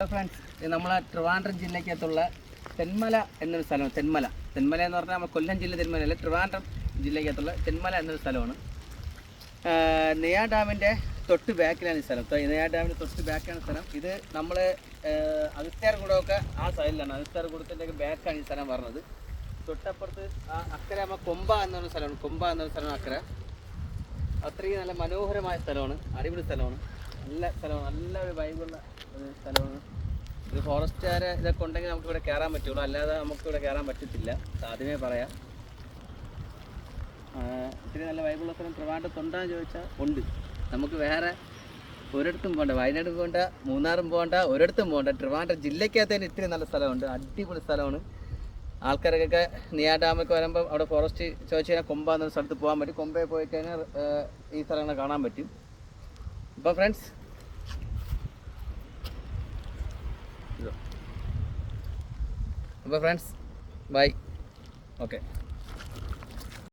Friends, നമ്മളെ ട്രിവാൻഡ്രം ജില്ലയ്ക്കകത്തുള്ള തെന്മല എന്നൊരു സ്ഥലമാണ്. തെന്മല എന്ന് പറഞ്ഞാൽ നമ്മൾ കൊല്ലം ജില്ല തെന്മലയല്ല, ട്രിവാൻഡ്രം ജില്ലയ്ക്കകത്തുള്ള തെന്മല എന്നൊരു സ്ഥലമാണ്. നെയ്യാർ ഡാമിൻ്റെ തൊട്ട് ബാക്കിലാണ് ഈ സ്ഥലം. നെയ്യാർ ഡാമിൻ്റെ തൊട്ട് ബാക്കിലാണ് സ്ഥലം. ഇത് നമ്മൾ അഗസ്ത്യാർകൂടമൊക്കെ ആ സൈഡിലാണ്. അഗസ്ത്യാർകൂടത്തിൻ്റെയൊക്കെ ബാക്കാണ് ഈ സ്ഥലം പറഞ്ഞത്. തൊട്ടപ്പുറത്ത് അക്കരെ നമ്മൾ കൊമ്പ എന്നൊരു സ്ഥലമാണ്. കൊമ്പ എന്നൊരു സ്ഥലമാണ് അക്കരെ. അത്രയും നല്ല മനോഹരമായ സ്ഥലമാണ്, അടിപൊളി സ്ഥലമാണ്, നല്ല സ്ഥലമാണ്, നല്ല ഒരു വൈബുള്ള ഒരു സ്ഥലമാണ്. ഒരു ഫോറസ്റ്റുകാരെ ഇതൊക്കെ ഉണ്ടെങ്കിൽ നമുക്കിവിടെ കയറാൻ പറ്റുള്ളൂ, അല്ലാതെ നമുക്കിവിടെ കയറാൻ പറ്റത്തില്ല, ആദ്യമേ പറയാം. ഇത്തിരി നല്ല വൈബുള്ള സ്ഥലം ട്രിവാൻഡ്രത്തുണ്ടാന്ന് ചോദിച്ചാൽ ഉണ്ട്. നമുക്ക് വേറെ ഒരിടത്തും പോകണ്ട, വയനാട് പോകണ്ട, മൂന്നാറും പോകണ്ട, ഒരിടത്തും പോകണ്ട. ട്രിവാൻഡ്രം ജില്ലയ്ക്കകത്ത് തന്നെ ഇത്തിരി നല്ല സ്ഥലമുണ്ട്, അടിപൊളി സ്ഥലമാണ്. ആൾക്കാർക്കൊക്കെ നെയ്യാർ ഡാമൊക്കെ വരുമ്പോൾ അവിടെ ഫോറസ്റ്റ് ചോദിച്ചു കഴിഞ്ഞാൽ കൊമ്പ എന്നൊരു സ്ഥലത്ത് പോകാൻ പറ്റും. കൊമ്പയിൽ പോയി കഴിഞ്ഞാൽ ഈ സ്ഥലങ്ങൾ കാണാൻ പറ്റും. അപ്പോൾ ഫ്രണ്ട്സ് ബൈ. ഓക്കെ.